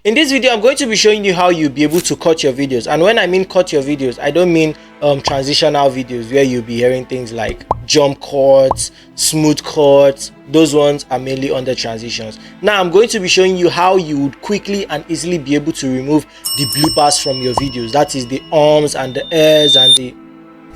In this video, I'm going to be showing you how you'll be able to cut your videos. And when I mean cut your videos, I don't mean transitional videos where you'll be hearing things like jump cuts, smooth cuts. Those ones are mainly under transitions. Now, I'm going to be showing you how you would quickly and easily be able to remove the bloopers from your videos. That is the ums and the airs and the...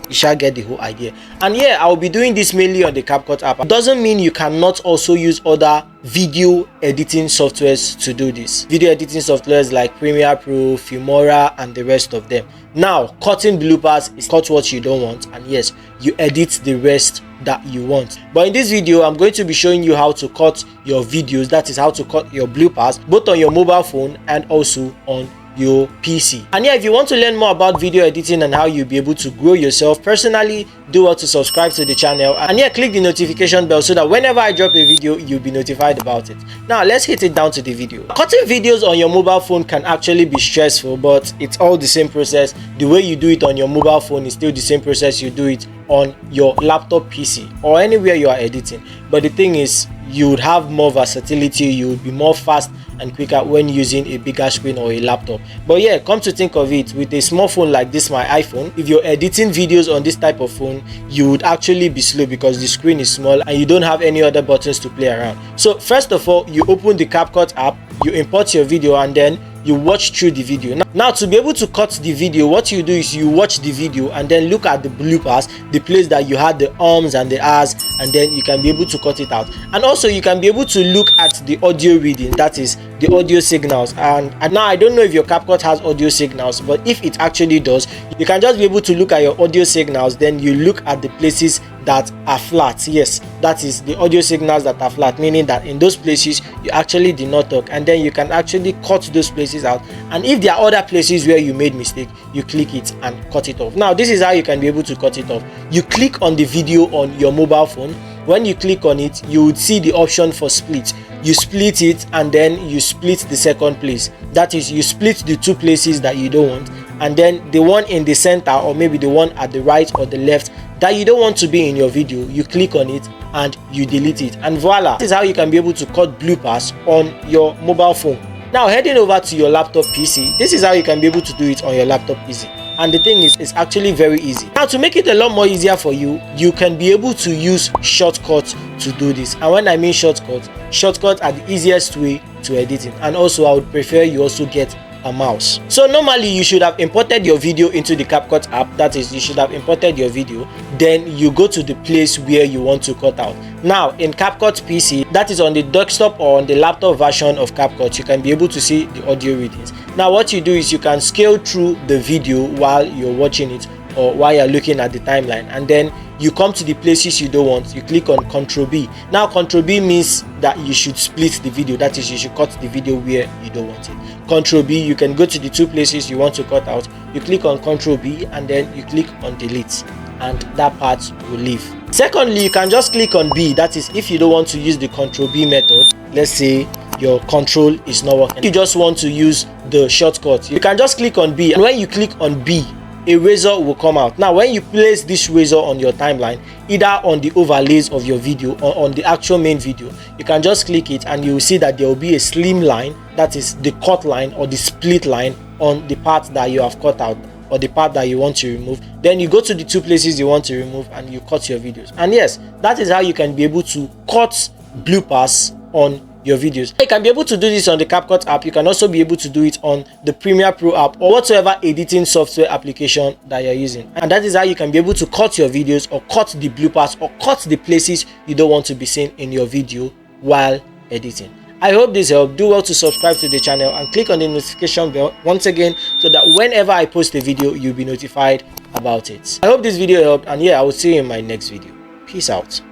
You shall get the whole idea. And yeah, I'll be doing this mainly on the CapCut app. It doesn't mean you cannot also use other video editing softwares to do this. Video editing softwares like Premiere Pro, Filmora, and the rest of them. Now, cutting bloopers is cut what you don't want, and yes, you edit the rest that you want. But in this video, I'm going to be showing you how to cut your videos. That is how to cut your bloopers, both on your mobile phone and also on your PC. And yeah, if you want to learn more about video editing and how you'll be able to grow yourself personally, do well to subscribe to the channel, and yeah, click the notification bell so that whenever I drop a video, you'll be notified about it. Now let's hit it down to the video. Cutting videos on your mobile phone can actually be stressful, but it's all the same process. The way you do it on your mobile phone is still the same process you do it on your laptop, PC, or anywhere you are editing. But the thing is, you would have more versatility, you would be more fast and quicker when using a bigger screen or a laptop. But yeah, come to think of it, with a small phone like this, my iPhone, if you're editing videos on this type of phone, you would actually be slow because the screen is small and you don't have any other buttons to play around. So first of all, you open the CapCut app, you import your video, and then you watch through the video. Now to be able to cut the video, what you do is you watch the video and then look at the bloopers, the place that you had the ums and the ahs, and then you can be able to cut it out. And also you can be able to look at the audio reading, that is the audio signals. And now I don't know if your CapCut has audio signals, but if it actually does, you can just be able to look at your audio signals, then you look at the places that are flat. Yes, that is the audio signals that are flat, meaning that in those places you actually did not talk, and then you can actually cut those places out. And if there are other places where you made mistake, you click it and cut it off. Now this is how you can be able to cut it off. You click on the video on your mobile phone. When you click on it, you would see the option for split. You split it and then you split the second place. That is, you split the two places that you don't want, and then the one in the center, or maybe the one at the right or the left that you don't want to be in your video, you click on it and you delete it, and voila, this is how you can be able to cut bloopers on your mobile phone. Now heading over to your laptop PC, this is how you can be able to do it on your laptop PC. And the thing is, it's actually very easy. Now to make it a lot more easier for you, you can be able to use shortcuts to do this. And when I mean shortcuts are the easiest way to editing. And also I would prefer you also get a mouse. So normally you should have imported your video into the CapCut app. That is, you should have imported your video, then you go to the place where you want to cut out. Now in CapCut PC, that is on the desktop or on the laptop version of CapCut, you can be able to see the audio readings. Now what you do is you can scale through the video while you're watching it or while you're looking at the timeline, and then you come to the places you don't want, you click on Ctrl B. Now Ctrl B means that you should split the video, that is, you should cut the video where you don't want it. Ctrl B, you can go to the two places you want to cut out, you click on Ctrl B and then you click on delete, and that part will leave. Secondly, you can just click on B, that is, if you don't want to use the Ctrl B method, let's say your control is not working, you just want to use the shortcut, you can just click on B, and when you click on B, a razor will come out. Now when you place this razor on your timeline, either on the overlays of your video or on the actual main video, you can just click it and you will see that there will be a slim line, that is the cut line or the split line on the part that you have cut out or the part that you want to remove. Then you go to the two places you want to remove and you cut your videos. And yes, that is how you can be able to cut bloopers on your videos. You can be able to do this on the CapCut app. You can also be able to do it on the Premiere Pro app or whatsoever editing software application that you're using. And that is how you can be able to cut your videos or cut the bloopers or cut the places you don't want to be seen in your video while editing. I hope this helped. Do well to subscribe to the channel and click on the notification bell once again so that whenever I post a video, you'll be notified about it. I hope this video helped, and yeah, I will see you in my next video. Peace out.